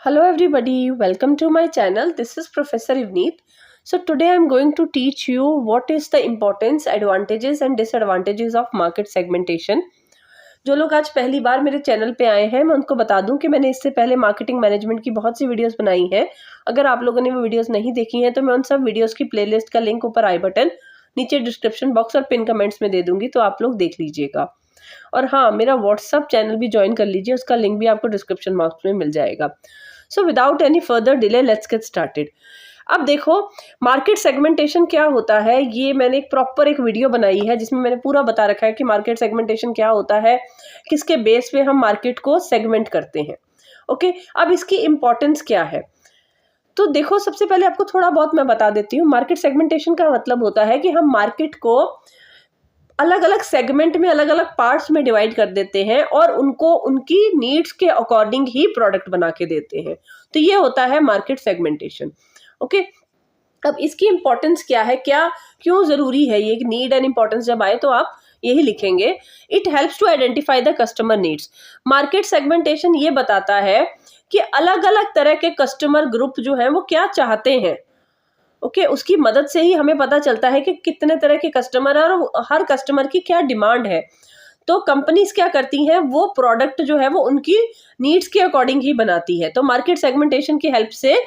Hello everybody, welcome to my channel. This is Professor Ivneet. So today I am going to teach you what is the importance, advantages and disadvantages of market segmentation. जो लोग आज पहली बार मेरे channel पे आए हैं, मैं उनको बता दूं कि मैंने इससे पहले मार्केटिंग मैनेजमेंट की बहुत सी वीडियोस बनाई हैं. अगर आप लोगों ने वो वीडियोस नहीं देखी हैं तो मैं उन सब वीडियोस की प्लेलिस्ट का लिंक ऊपर आई बटन, नीचे डिस्क्रिप्शन बॉक्स और पिन कमेंट्स में दे दूंगी, तो आप लोग देख लीजिएगा. और हाँ, मेरा व्हाट्सअप चैनल भी ज्वाइन कर लीजिए, उसका लिंक भी आपको डिस्क्रिप्शन बॉक्स में मिल जाएगा. So without any further delay let's get started. अब देखो, मार्केट सेगमेंटेशन क्या होता है, ये मैंने एक वीडियो बनाई है जिसमें मैंने पूरा बता रखा है कि मार्केट सेगमेंटेशन क्या होता है, किसके बेस पे हम मार्केट को सेगमेंट करते हैं. ओके, अब इसकी इंपॉर्टेंस क्या है. तो देखो, सबसे पहले आपको थोड़ा बहुत मैं बता देती हूँ. मार्केट सेगमेंटेशन का मतलब होता है कि हम मार्केट को अलग अलग सेगमेंट में, अलग अलग पार्ट्स में डिवाइड कर देते हैं और उनको उनकी नीड्स के अकॉर्डिंग ही प्रोडक्ट बना के देते हैं. तो ये होता है मार्केट सेगमेंटेशन. ओके, अब इसकी इंपॉर्टेंस क्या है, क्यों जरूरी है ये, नीड एंड इंपॉर्टेंस जब आए तो आप यही लिखेंगे. It helps to identify the customer needs. Market segmentation ये बताता है कि अलग अलग तरह के कस्टमर ग्रुप जो हैं वो क्या चाहते हैं. ओके, उसकी मदद से ही हमें पता चलता है कि कितने तरह के कस्टमर है और हर कस्टमर की क्या डिमांड है. तो कंपनीज क्या करती हैं, वो प्रोडक्ट जो है वो उनकी नीड्स के अकॉर्डिंग ही बनाती है. तो मार्केट सेगमेंटेशन की हेल्प से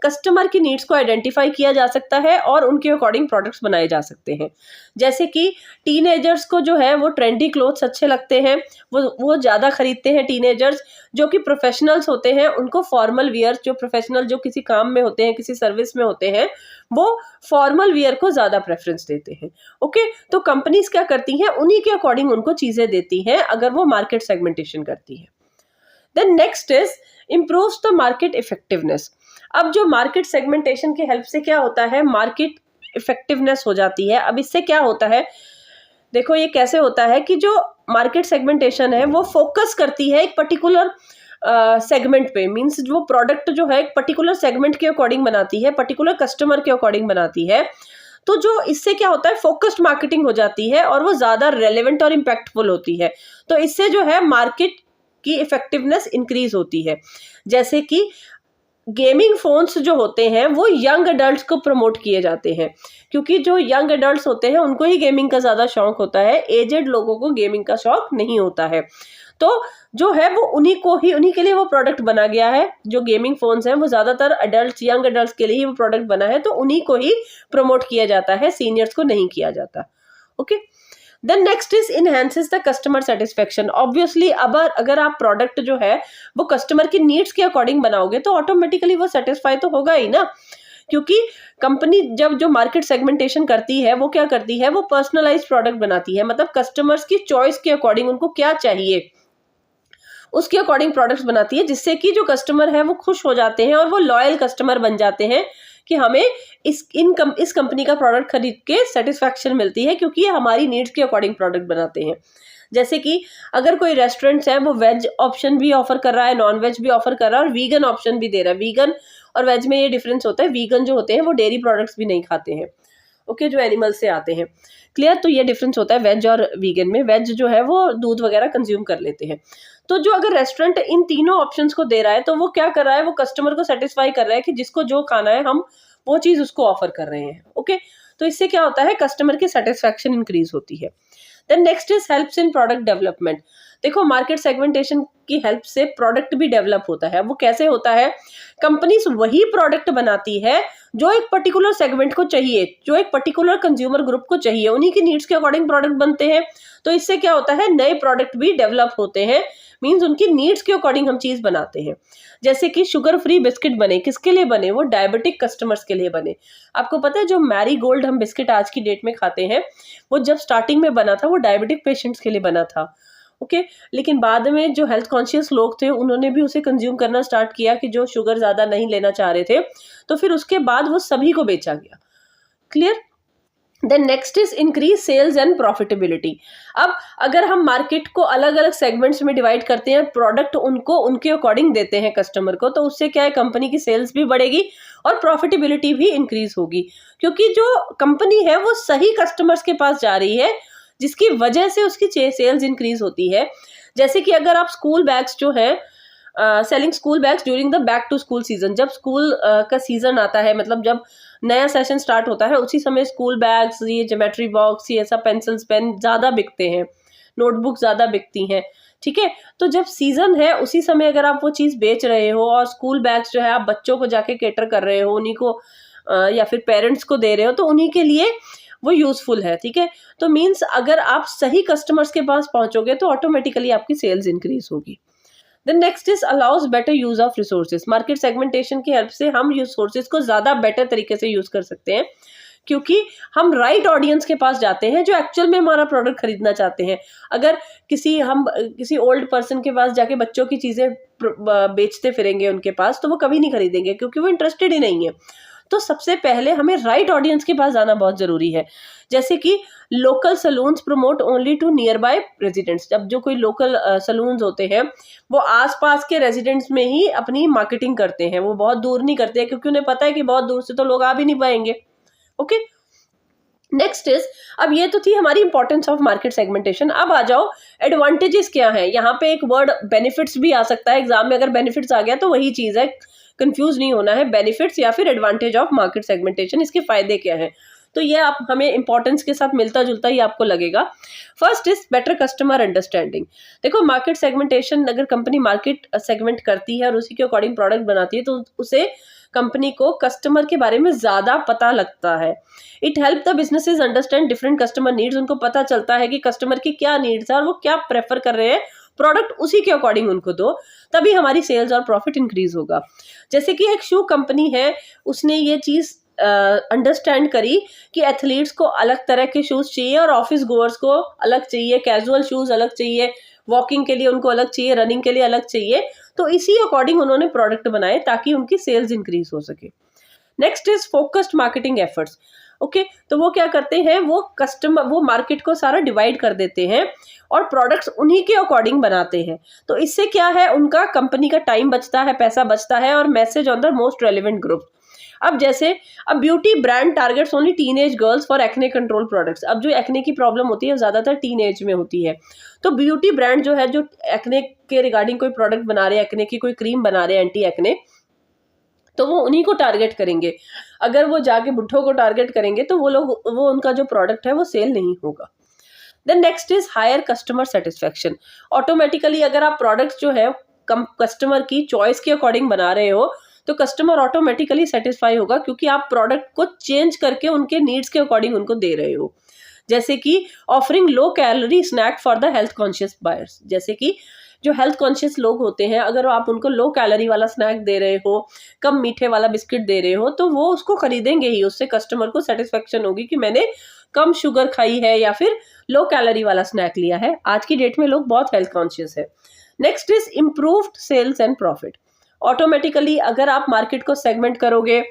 कस्टमर की नीड्स को आइडेंटिफाई किया जा सकता है और उनके अकॉर्डिंग प्रोडक्ट्स बनाए जा सकते हैं. जैसे कि टीनेजर्स को जो है वो ट्रेंडी क्लोथ्स अच्छे लगते हैं, वो ज़्यादा खरीदते हैं. टीनेजर्स जो कि प्रोफेशनल्स होते हैं, उनको फॉर्मल वियर, जो प्रोफेशनल जो किसी काम में होते हैं, किसी सर्विस में होते हैं, वो फॉर्मल वियर को ज़्यादा प्रेफरेंस देते हैं. ओके, तो कंपनीज क्या करती हैं, उन्हीं के अकॉर्डिंग उनको चीज़ें देती हैं अगर वो मार्केट सेगमेंटेशन करती है. Then next is improves the market effectiveness. अब जो मार्केट सेगमेंटेशन की हेल्प से क्या होता है, मार्केट इफेक्टिवनेस हो जाती है. अब इससे क्या होता है, देखो ये कैसे होता है कि जो मार्केट सेगमेंटेशन है वो फोकस करती है एक पर्टिकुलर सेगमेंट पे. मींस वो प्रोडक्ट जो है एक पर्टिकुलर सेगमेंट के अकॉर्डिंग बनाती है, पर्टिकुलर कस्टमर के अकॉर्डिंग बनाती है. तो जो इससे क्या होता है, फोकस्ड मार्केटिंग हो जाती है और वो ज्यादा रेलेवेंट और इम्पैक्टफुल होती है. तो इससे जो है मार्केट की इफेक्टिवनेस इंक्रीज होती है. जैसे कि गेमिंग फोन्स जो होते हैं वो यंग अडल्ट्स को प्रमोट किए जाते हैं, क्योंकि जो यंग अडल्ट्स होते हैं उनको ही गेमिंग का ज़्यादा शौक होता है, एजेड लोगों को गेमिंग का शौक नहीं होता है. तो जो है वो उन्हीं के लिए वो प्रोडक्ट बना गया है. जो गेमिंग फोन्स हैं वो ज़्यादातर अडल्ट्स, यंग अडल्ट्स के लिए ही वो प्रोडक्ट बना है, तो उन्हीं को ही प्रमोट किया जाता है, सीनियर्स को नहीं किया जाता. Okay, then next is enhances the customer satisfaction. Obviously अगर आप प्रोडक्ट जो है वो कस्टमर की नीड्स के अकॉर्डिंग बनाओगे तो ऑटोमेटिकली वो सेटिस्फाई तो होगा ही ना. क्योंकि कंपनी जब जो मार्केट सेगमेंटेशन करती है वो क्या करती है, वो पर्सनलाइज्ड प्रोडक्ट बनाती है. मतलब कस्टमर्स की चॉइस के अकॉर्डिंग, उनको क्या चाहिए उसके अकॉर्डिंग प्रोडक्ट्स बनाती है, जिससे कि जो कस्टमर है वो खुश हो जाते हैं और वो लॉयल कस्टमर बन जाते हैं कि हमें इस कंपनी का प्रोडक्ट खरीद के सेटिस्फैक्शन मिलती है, क्योंकि ये हमारी नीड्स के अकॉर्डिंग प्रोडक्ट बनाते हैं. जैसे कि अगर कोई रेस्टोरेंट्स है वो वेज ऑप्शन भी ऑफर कर रहा है, नॉन वेज भी ऑफर कर रहा है और वीगन ऑप्शन भी दे रहा है. वीगन और वेज में ये डिफरेंस होता है, वीगन जो होते हैं वो डेयरी प्रोडक्ट्स भी नहीं खाते हैं. ओके, जो एनिमल से आते हैं. क्लियर, तो ये डिफरेंस होता है वेज और वीगन में. वेज जो है वो दूध वगैरह कंज्यूम कर लेते हैं. तो जो अगर रेस्टोरेंट इन तीनों ऑप्शंस को दे रहा है तो वो क्या कर रहा है, वो कस्टमर को सेटिस्फाई कर रहा है कि जिसको जो खाना है हम वो चीज उसको ऑफर कर रहे हैं. ओके, तो इससे क्या होता है, कस्टमर की सेटिस्फैक्शन इंक्रीज होती है. Then next is helps in product development. देखो, मार्केट सेगमेंटेशन की हेल्प से प्रोडक्ट भी डेवलप होता है. वो कैसे होता है, कंपनीज वही प्रोडक्ट बनाती है जो एक पर्टिकुलर सेगमेंट को चाहिए, जो एक पर्टिकुलर कंज्यूमर ग्रुप को चाहिए, उन्हीं की नीड्स के अकॉर्डिंग प्रोडक्ट बनते हैं. तो इससे क्या होता है, नए प्रोडक्ट भी डेवलप होते हैं. मींस उनकी नीड्स के अकॉर्डिंग हम चीज बनाते हैं. जैसे कि शुगर फ्री बिस्किट बने, किसके लिए बने, वो डायबिटिक कस्टमर्स के लिए बने. आपको पता है जो मैरी गोल्ड हम बिस्किट आज की डेट में खाते हैं, वो जब स्टार्टिंग में बना था वो डायबिटिक पेशेंट्स के लिए बना था. ओके, लेकिन बाद में जो हेल्थ कॉन्शियस लोग थे उन्होंने भी उसे कंज्यूम करना स्टार्ट किया, कि जो शुगर ज्यादा नहीं लेना चाह रहे थे, तो फिर उसके बाद वो सभी को बेचा गया. Clear. Then next is increase sales and profitability. अब अगर हम मार्केट को अलग अलग सेगमेंट्स में डिवाइड करते हैं, प्रोडक्ट उनको उनके अकॉर्डिंग देते हैं कस्टमर को, तो उससे क्या है, कंपनी की सेल्स भी बढ़ेगी और प्रॉफिटेबिलिटी भी इंक्रीज होगी. क्योंकि जो कंपनी है वो सही कस्टमर्स के पास जा रही है, जिसकी वजह से उसकी सेल्स इंक्रीज होती है. जैसे कि अगर आप स्कूल बैग्स जो है selling school bags during the back to school season. जब स्कूल का सीजन आता है, मतलब जब नया सेशन स्टार्ट होता है, उसी समय स्कूल बैग्स, ये ज्योमेट्री बॉक्स, ये सब पेंसिल्स, पेन ज़्यादा बिकते हैं, नोटबुक ज़्यादा बिकती हैं, ठीक है। तो जब सीजन है उसी समय अगर आप वो चीज़ बेच रहे हो और स्कूल बैग्स जो है आप बच्चों को जाके केटर कर रहे हो, उन्हीं को या फिर पेरेंट्स को दे रहे हो, तो उन्हीं के लिए वो यूजफुल है, ठीक है। तो मीन्स अगर आप सही कस्टमर्स के पास पहुंचोगे तो ऑटोमेटिकली आपकी सेल्स इंक्रीज होगी। Then next is allows better use of resources. Market segmentation की हेल्प से हम रिसोर्सेज को ज्यादा बेटर तरीके से यूज कर सकते हैं, क्योंकि हम राइट ऑडियंस के पास जाते हैं जो एक्चुअल में हमारा प्रोडक्ट खरीदना चाहते हैं। अगर किसी ओल्ड पर्सन के पास जाके बच्चों की चीजें बेचते फिरेंगे उनके पास, तो वो कभी नहीं खरीदेंगे, क्योंकि वो इंटरेस्टेड ही नहीं है। तो सबसे पहले हमें राइट ऑडियंस के पास जाना बहुत जरूरी है। जैसे कि local salons promote only to nearby residents. जब जो कोई लोकल सलून्स होते हैं वो आसपास के रेजिडेंट्स में ही अपनी मार्केटिंग करते हैं, वो बहुत दूर नहीं करते हैं, क्योंकि उन्हें पता है कि बहुत दूर से तो लोग आ भी नहीं पाएंगे। ओके, नेक्स्ट इज, अब ये तो थी हमारी इंपॉर्टेंस ऑफ मार्केट सेगमेंटेशन। अब आ जाओ एडवांटेजेस क्या है। यहाँ पे एक वर्ड बेनिफिट्स भी आ सकता है एग्जाम में, अगर बेनिफिट्स आ गया तो वही चीज है, कंफ्यूज नहीं होना है। बेनिफिट्स या फिर एडवांटेज ऑफ मार्केट सेगमेंटेशन, इसके फायदे क्या है, तो ये आप हमें इंपॉर्टेंस के साथ मिलता जुलता ही आपको लगेगा। First is better customer understanding. देखो, मार्केट सेगमेंटेशन, अगर कंपनी मार्केट सेगमेंट करती है और उसी के अकॉर्डिंग प्रोडक्ट बनाती है, तो उसे कंपनी को कस्टमर के बारे में ज्यादा पता लगता है। It help the businesses understand different customer needs. उनको पता चलता है कि कस्टमर की क्या नीड्स है और वो क्या प्रेफर कर रहे हैं, प्रोडक्ट उसी के अकॉर्डिंग उनको दो, तभी हमारी सेल्स और प्रॉफिट इंक्रीज होगा। जैसे कि एक शू कंपनी है, उसने ये चीज अंडरस्टैंड करी कि एथलीट्स को अलग तरह के शूज चाहिए और ऑफिस गोअर्स को अलग चाहिए, कैजुअल शूज अलग चाहिए, वॉकिंग के लिए उनको अलग चाहिए, रनिंग के लिए अलग चाहिए। तो इसी अकॉर्डिंग उन्होंने प्रोडक्ट बनाए ताकि उनकी सेल्स इंक्रीज हो सके। Next is focused marketing efforts. Okay, तो वो क्या करते हैं, वो मार्केट को सारा डिवाइड कर देते हैं और प्रोडक्ट्स उन्हीं के अकॉर्डिंग बनाते हैं। तो इससे क्या है, उनका कंपनी का टाइम बचता है, पैसा बचता है, और message on the most relevant group. अब जैसे, अब beauty brand targets only teenage girls for acne control products. अब जो एक्ने की प्रॉब्लम होती है ज्यादातर टीनेज में होती है, तो ब्यूटी ब्रांड जो है, जो एक्ने के रिगार्डिंग कोई प्रोडक्ट बना रहे हैं, एक्ने की कोई क्रीम बना रहे हैं एंटी एक्ने, तो वो उन्हीं को टारगेट करेंगे। अगर वो जाके बुढ़ों को टारगेट करेंगे तो वो उनका जो प्रोडक्ट है वो सेल नहीं होगा। Then next is higher customer satisfaction. Automatically अगर आप प्रोडक्ट्स जो है कस्टमर की चॉइस के अकॉर्डिंग बना रहे हो, तो कस्टमर ऑटोमेटिकली सेटिस्फाई होगा, क्योंकि आप प्रोडक्ट को चेंज करके उनके नीड्स के अकॉर्डिंग उनको दे रहे हो। जैसे कि offering low calorie snack for the health conscious buyers. जैसे कि जो हेल्थ कॉन्शियस लोग होते हैं, अगर आप उनको लो कैलोरी वाला स्नैक दे रहे हो, कम मीठे वाला बिस्किट दे रहे हो, तो वो उसको खरीदेंगे ही। उससे कस्टमर को सेटिस्फेक्शन होगी कि मैंने कम शुगर खाई है या फिर लो कैलोरी वाला स्नैक लिया है। आज की डेट में लोग बहुत हेल्थ कॉन्शियस है। Next is improved sales and profit. Automatically अगर आप मार्केट को सेगमेंट करोगे,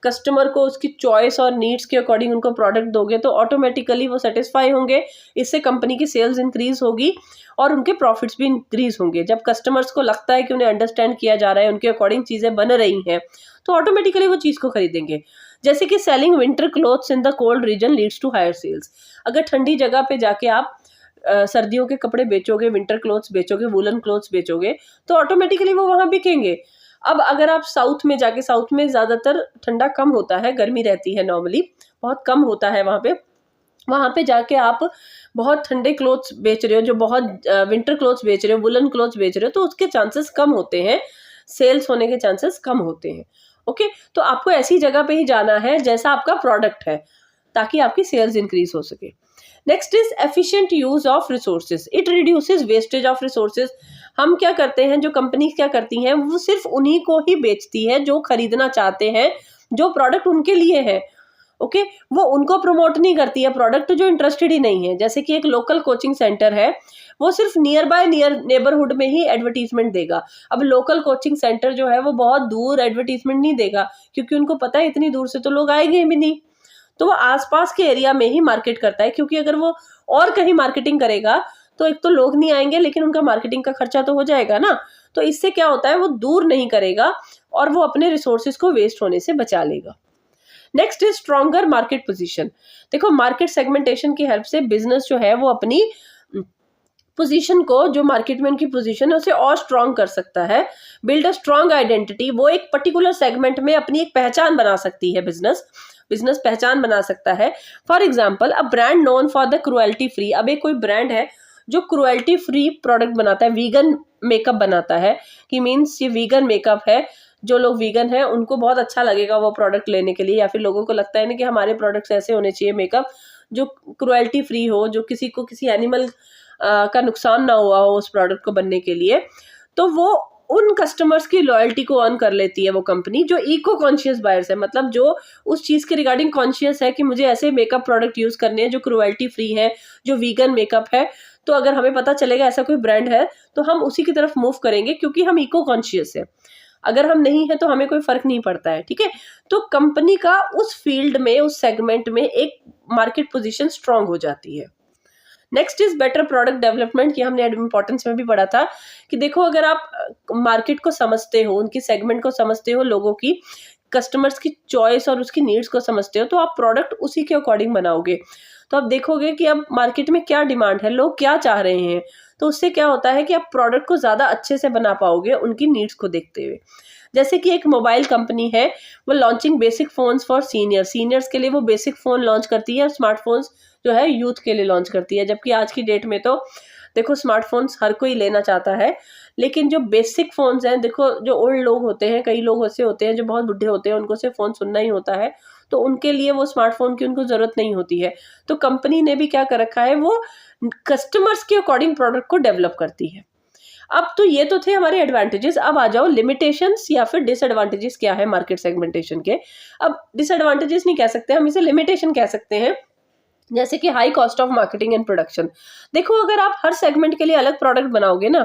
कस्टमर को उसकी चॉइस और नीड्स के अकॉर्डिंग उनको प्रोडक्ट दोगे, तो ऑटोमेटिकली वो सेटिस्फाई होंगे। इससे कंपनी की सेल्स इंक्रीज होगी और उनके प्रॉफिट्स भी इंक्रीज होंगे। जब कस्टमर्स को लगता है कि उन्हें अंडरस्टैंड किया जा रहा है, उनके अकॉर्डिंग चीजें बन रही हैं, तो ऑटोमेटिकली वो चीज को खरीदेंगे। जैसे कि selling winter clothes in the cold region leads to higher sales. अगर ठंडी जगह पे जाके आप सर्दियों के कपड़े बेचोगे, विंटर क्लोथ्स बेचोगे, वुलन क्लोथ्स बेचोगे, तो ऑटोमेटिकली वो वहां बिकेंगे। अब अगर आप साउथ में जाके, साउथ में ज्यादातर ठंडा कम होता है, गर्मी रहती है, नॉर्मली बहुत कम होता है वहां पे जाके आप बहुत ठंडे क्लोथ्स बेच रहे हो, जो बहुत विंटर क्लोथ्स बेच रहे हो, वुलन क्लोथ्स बेच रहे हो, तो उसके चांसेस कम होते हैं, सेल्स होने के चांसेस कम होते हैं। ओके, तो आपको ऐसी जगह पे ही जाना है जैसा आपका प्रोडक्ट है, ताकि आपकी सेल्स इंक्रीज हो सके। Next is efficient use of resources. It reduces wastage of resources. हम क्या करते हैं, जो कंपनी क्या करती हैं, वो सिर्फ उन्हीं को ही बेचती है जो खरीदना चाहते हैं, जो प्रोडक्ट उनके लिए है। ओके, वो उनको प्रमोट नहीं करती है प्रोडक्ट जो इंटरेस्टेड ही नहीं है। जैसे कि एक लोकल कोचिंग सेंटर है, वो सिर्फ नियर नेबरहुड में ही एडवर्टीजमेंट देगा। अब लोकल कोचिंग सेंटर जो है वो बहुत दूर एडवर्टीजमेंट नहीं देगा, क्योंकि उनको पता है इतनी दूर से तो लोग आएंगे भी नहीं, तो वो आसपास के एरिया में ही मार्केट करता है। क्योंकि अगर वो और कहीं मार्केटिंग करेगा तो एक तो लोग नहीं आएंगे, लेकिन उनका मार्केटिंग का खर्चा तो हो जाएगा ना। तो इससे क्या होता है, वो दूर नहीं करेगा और वो अपने रिसोर्सेज को वेस्ट होने से बचा लेगा। Next is stronger market position. देखो, मार्केट सेगमेंटेशन की हेल्प से बिजनेस जो है वो अपनी पोजीशन को, जो मार्केट में उनकी पोजीशन है उसे और स्ट्रांग कर सकता है। बिल्ड अ स्ट्रांग आइडेंटिटी, वो एक पर्टिकुलर सेगमेंट में अपनी एक पहचान बना सकती है, बिजनेस पहचान बना सकता है। For example, a brand known for the cruelty free, अब एक कोई ब्रांड है जो क्रुएल्टी फ्री प्रोडक्ट बनाता है, वीगन मेकअप बनाता है, कि मीन्स ये वीगन मेकअप है, जो लोग वीगन है उनको बहुत अच्छा लगेगा वो प्रोडक्ट लेने के लिए, या फिर लोगों को लगता है ना कि हमारे प्रोडक्ट्स ऐसे होने चाहिए मेकअप जो क्रुएल्टी फ्री हो, जो किसी को किसी एनिमल का नुकसान ना हुआ हो उस प्रोडक्ट को बनने के लिए। तो वो उन कस्टमर्स की लॉयल्टी को अर्न कर लेती है वो कंपनी जो इको कॉन्शियस बायर्स है, मतलब जो उस चीज के रिगार्डिंग कॉन्शियस है कि मुझे ऐसे मेकअप प्रोडक्ट यूज करने हैं जो क्रुएल्टी फ्री है, जो वीगन मेकअप है। तो अगर हमें पता चलेगा ऐसा कोई ब्रांड है तो हम उसी की तरफ मूव करेंगे, क्योंकि हम इको कॉन्शियस है। अगर हम नहीं है तो हमें कोई फर्क नहीं पड़ता है, ठीक है। तो कंपनी का उस फील्ड में, उस सेगमेंट में एक मार्केट पोजीशन स्ट्रांग हो जाती है। Next is better product development, की हमने इंपॉर्टेंस में भी पढ़ा था कि देखो, अगर आप मार्केट को समझते हो, उनकी सेगमेंट को समझते हो, लोगों की, कस्टमर्स की चॉइस और उसकी नीड्स को समझते हो, तो आप प्रोडक्ट उसी के अकॉर्डिंग बनाओगे। तो आप देखोगे कि अब मार्केट में क्या डिमांड है, लोग क्या चाह रहे हैं, तो उससे क्या होता है कि आप प्रोडक्ट को ज्यादा अच्छे से बना पाओगे उनकी नीड्स को देखते हुए। जैसे कि एक मोबाइल कंपनी है, वो launching basic phones for seniors के लिए वो बेसिक फोन लॉन्च करती है, स्मार्टफोन्स जो है यूथ के लिए लॉन्च करती है। जबकि आज की डेट में तो देखो स्मार्टफोन्स हर कोई लेना चाहता है, लेकिन जो बेसिक फोन्स हैं, देखो जो ओल्ड लोग होते हैं, कई लोग ऐसे होते हैं जो बहुत बुढ़े होते हैं, उनको सिर्फ फोन सुनना ही होता है, तो उनके लिए वो स्मार्टफोन की उनको जरूरत नहीं होती है। तो कंपनी ने भी क्या कर रखा है, वो कस्टमर्स के अकॉर्डिंग प्रोडक्ट को डेवलप करती है। अब तो ये तो थे हमारे एडवांटेजेस, अब आ जाओ लिमिटेशंस या फिर डिसएडवांटेजेस क्या है मार्केट सेगमेंटेशन के। अब डिसएडवांटेजेस नहीं कह सकते हम, इसे लिमिटेशन कह सकते हैं। जैसे कि high cost of marketing and production. देखो, अगर आप हर सेगमेंट के लिए अलग प्रोडक्ट बनाओगे ना,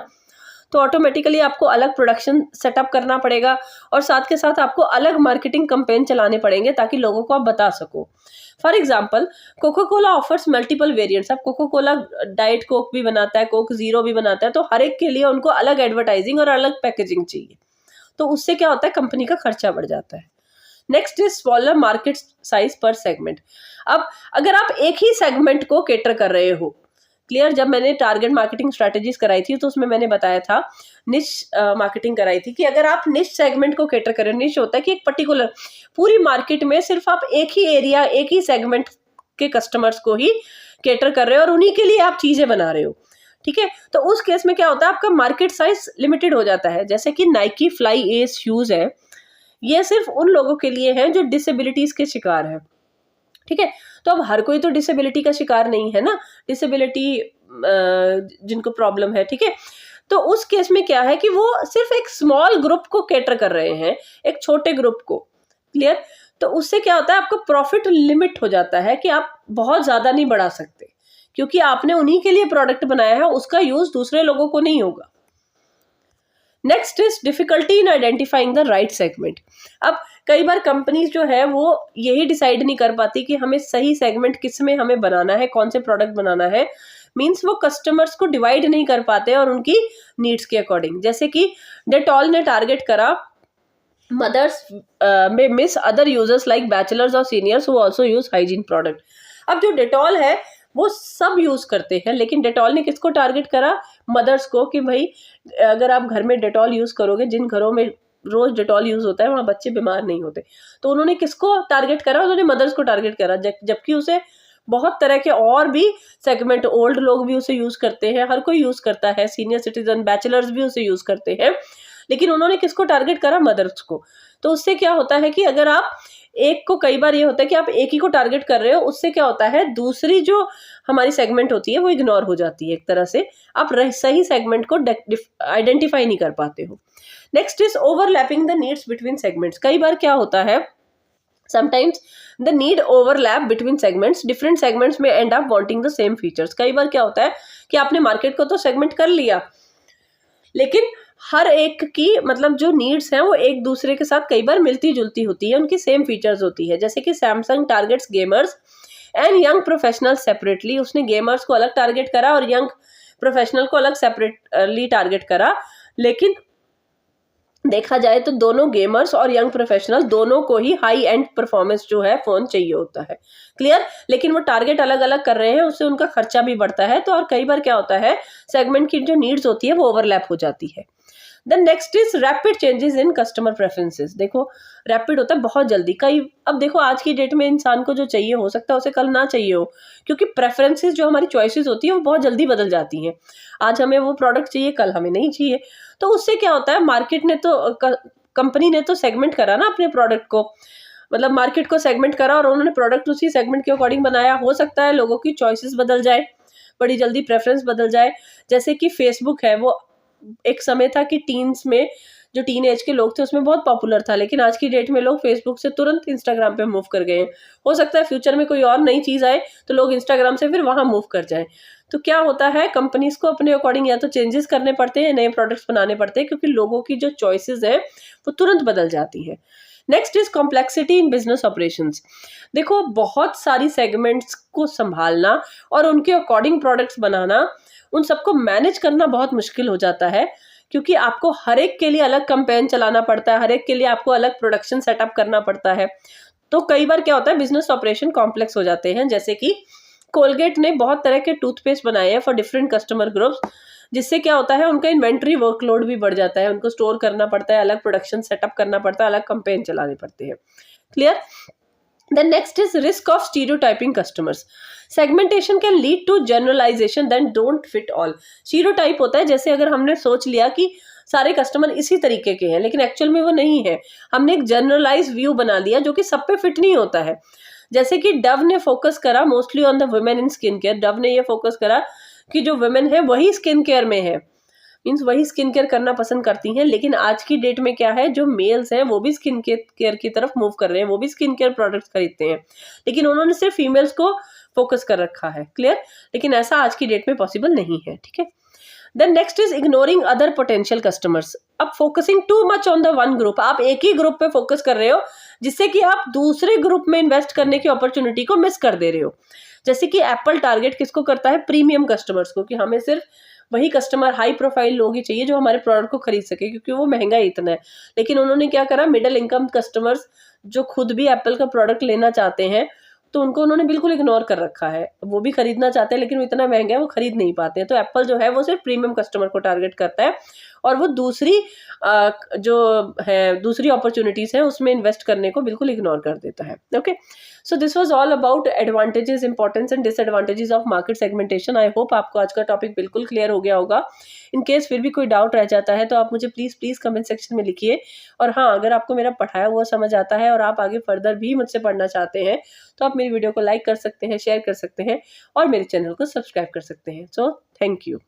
तो ऑटोमेटिकली आपको अलग प्रोडक्शन सेटअप करना पड़ेगा, और साथ के साथ आपको अलग मार्केटिंग कैंपेन चलाने पड़ेंगे ताकि लोगों को आप बता सको। For example, Coca Cola offers multiple variants. अब कोको कोला डाइट कोक भी बनाता है, कोक जीरो भी बनाता है, तो हर एक के लिए उनको अलग एडवर्टाइजिंग और अलग पैकेजिंग चाहिए। तो उससे क्या होता है, कंपनी का खर्चा बढ़ जाता है। Next is smaller market size पर सेगमेंट। अब अगर आप एक ही सेगमेंट को केटर कर रहे हो, क्लियर, जब मैंने टारगेट मार्केटिंग स्ट्रेटेजीज कराई थी तो उसमें मैंने बताया था, निश मार्केटिंग कराई थी, कि अगर आप निश सेगमेंट को केटर करें, निश होता है कि एक पर्टिकुलर पूरी मार्केट में सिर्फ आप एक ही एरिया, एक ही सेगमेंट के कस्टमर्स को ही केटर कर रहे हो और उन्हीं के लिए आप चीजें बना रहे हो, ठीक है। तो उस केस में क्या होता है, आपका मार्केट साइज लिमिटेड हो जाता है। जैसे कि नाइकी फ्लाई एस शूज है, ये सिर्फ उन लोगों के लिए है जो डिसेबिलिटीज के शिकार है, ठीक है। तो अब हर कोई तो डिसेबिलिटी का शिकार नहीं है ना, डिसेबिलिटी जिनको प्रॉब्लम है, ठीक है। तो उस केस में क्या है कि वो सिर्फ एक स्मॉल ग्रुप को कैटर कर रहे हैं, एक छोटे ग्रुप को, क्लियर। तो उससे क्या होता है, आपका प्रॉफिट लिमिट हो जाता है कि आप बहुत ज्यादा नहीं बढ़ा सकते, क्योंकि आपने उन्हीं के लिए प्रोडक्ट बनाया है, उसका यूज दूसरे लोगों को नहीं होगा। Next is difficulty in identifying the right segment. अब कई बार कंपनीज जो है वो यही डिसाइड नहीं कर पाती कि हमें सही सेगमेंट किस में हमें बनाना है, कौन से प्रोडक्ट बनाना है। मीन्स वो कस्टमर्स को डिवाइड नहीं कर पाते और उनकी नीड्स के अकॉर्डिंग। जैसे कि डेटॉल ने टारगेट करा मदर्स में miss other users like bachelors और seniors who also use hygiene product. अब जो डेटॉल है वो सब यूज करते हैं, लेकिन डेटॉल ने किसको टारगेट करा, मदर्स को, कि भाई अगर आप घर में डेटॉल यूज करोगे, जिन घरों में रोज डेटॉल यूज होता है वहां बच्चे बीमार नहीं होते। तो उन्होंने किसको टारगेट करा, उन्होंने मदर्स को टारगेट करा, जबकि उसे बहुत तरह के और भी सेगमेंट, ओल्ड लोग भी उसे यूज करते हैं, हर कोई यूज करता है, सीनियर सिटीजन, बैचलर्स भी उसे यूज करते हैं, लेकिन उन्होंने किसको टारगेट करा, मदर्स को। तो उससे क्या होता है कि अगर आप एक को, कई बार ये होता है कि आप एक ही को टारगेट कर रहे हो, उससे क्या होता है दूसरी जो हमारी सेगमेंट होती है वो इग्नोर हो जाती है, एक तरह से आप सही सेगमेंट को आइडेंटिफाई नहीं कर पाते हो। Next is overlapping the needs between segments. कई बार क्या होता है, sometimes the need overlap between segments, different segments में end up wanting the same features. कई बार क्या होता है कि आपने मार्केट को तो सेगमेंट कर लिया, लेकिन हर एक की मतलब जो नीड्स हैं वो एक दूसरे के साथ कई बार मिलती जुलती होती है, उनकी सेम फीचर्स होती है। जैसे कि Samsung targets gamers and young professional separately, उसने गेमर्स को अलग टारगेट करा और यंग प्रोफेशनल को अलग सेपरेटली टारगेट करा, लेकिन देखा जाए तो दोनों गेमर्स और यंग प्रोफेशनल दोनों को ही हाई एंड परफॉर्मेंस जो है फोन चाहिए होता है। क्लियर? लेकिन वो टारगेट अलग अलग कर रहे हैं, उससे उनका खर्चा भी बढ़ता है। तो और कई बार क्या होता है, सेगमेंट की जो नीड्स होती है वो ओवरलैप हो जाती है। Then next is rapid changes in customer preferences. देखो रैपिड होता है बहुत जल्दी। कई अब देखो आज की डेट में इंसान को जो चाहिए हो सकता है उसे कल ना चाहिए हो, क्योंकि प्रेफरेंसेस जो हमारी चॉइसेस होती है वो बहुत जल्दी बदल जाती हैं। आज हमें वो प्रोडक्ट चाहिए, कल हमें नहीं चाहिए। तो उससे क्या होता है, मार्केट ने तो कंपनी ने तो सेगमेंट करा ना अपने प्रोडक्ट को, मतलब मार्केट को सेगमेंट करा और उन्होंने प्रोडक्ट उसी सेगमेंट के अकॉर्डिंग बनाया। हो सकता है लोगों की चॉइसेस बदल जाए, बड़ी जल्दी प्रेफरेंस बदल जाए। जैसे कि फेसबुक है, वो एक समय था कि टीन्स में जो टीन एज के लोग थे उसमें बहुत पॉपुलर था, लेकिन आज की डेट में लोग फेसबुक से तुरंत इंस्टाग्राम पे मूव कर गए हैं। हो सकता है फ्यूचर में कोई और नई चीज आए तो लोग इंस्टाग्राम से फिर वहां मूव कर जाएं। तो क्या होता है, कंपनीज को अपने अकॉर्डिंग या तो चेंजेस करने पड़ते हैं, नए प्रोडक्ट्स बनाने पड़ते हैं, क्योंकि लोगों की जो चॉइसेस है वो तुरंत बदल जाती है। Next is complexity in business operations. देखो बहुत सारी सेगमेंट्स को संभालना और उनके अकॉर्डिंग प्रोडक्ट्स बनाना, उन सबको मैनेज करना बहुत मुश्किल हो जाता है, क्योंकि आपको हर एक के लिए अलग कैंपेन चलाना पड़ता है, हर एक के लिए आपको अलग प्रोडक्शन सेटअप करना पड़ता है। तो कई बार क्या होता है, बिजनेस ऑपरेशन कॉम्प्लेक्स हो जाते हैं। जैसे कि कोलगेट ने बहुत तरह के टूथपेस्ट बनाए हैं फॉर डिफरेंट कस्टमर ग्रुप्स, जिससे क्या होता है उनका इन्वेंट्री वर्कलोड भी बढ़ जाता है, उनको स्टोर करना पड़ता है, अलग प्रोडक्शन सेटअप करना पड़ता है, अलग कैंपेन चलाने पड़ते हैं। Clear? Then next is risk of stereotyping customers. Segmentation can lead to generalization then don't fit all. Stereotype होता है जैसे अगर हमने सोच लिया कि सारे कस्टमर इसी तरीके के हैं, लेकिन एक्चुअल में वो नहीं है। हमने एक जनरलाइज व्यू बना लिया जो कि सब पे फिट नहीं होता है। जैसे कि डव ने फोकस करा mostly on the women in skin care. Dove ने ये फोकस करा कि जो वुमेन है वही स्किन केयर में है, मीन्स वही स्किन केयर करना पसंद करती हैं। लेकिन आज की डेट में क्या है, जो मेल्स हैं वो भी स्किन केयर की तरफ मूव कर रहे हैं, वो भी स्किन केयर प्रोडक्ट्स खरीदते हैं, लेकिन उन्होंने सिर्फ फीमेल्स को फोकस कर रखा है। क्लियर? लेकिन ऐसा आज की डेट में पॉसिबल नहीं है। ठीक है? Then next is ignoring other potential customers. अब focusing too much on the one group, आप एक ही ग्रुप पे फोकस कर रहे हो, जिससे कि आप दूसरे ग्रुप में इन्वेस्ट करने की अपॉर्चुनिटी को मिस कर दे रहे हो। जैसे कि एप्पल टारगेट किसको करता है, प्रीमियम कस्टमर्स को, कि हमें सिर्फ वही कस्टमर हाई प्रोफाइल लोग ही चाहिए जो हमारे प्रोडक्ट को खरीद सके, क्योंकि वो महंगा ही इतना है। लेकिन उन्होंने क्या करा, मिडिल इनकम कस्टमर्स जो खुद भी एप्पल का प्रोडक्ट लेना चाहते हैं, तो उनको उन्होंने बिल्कुल इग्नोर कर रखा है। वो भी खरीदना चाहते हैं लेकिन वो इतना महंगा है वो खरीद नहीं पाते हैं। तो एप्पल जो है वो सिर्फ प्रीमियम कस्टमर को टारगेट करता है, और वो दूसरी जो है दूसरी अपॉर्चुनिटीज है उसमें इन्वेस्ट करने को बिल्कुल इग्नोर कर देता है। Okay, so this was all about advantages, importance and disadvantages of market segmentation. I hope आपको आज का टॉपिक बिल्कुल क्लियर हो गया होगा। इन केस फिर भी कोई डाउट रह जाता है तो आप मुझे प्लीज कमेंट सेक्शन में लिखिए। और हाँ, अगर आपको मेरा पढ़ाया हुआ समझ आता है और आप आगे फर्दर भी मुझसे पढ़ना चाहते हैं तो आप मेरी वीडियो को लाइक कर सकते हैं, शेयर कर सकते हैं और मेरे चैनल को सब्सक्राइब कर सकते हैं। So thank you.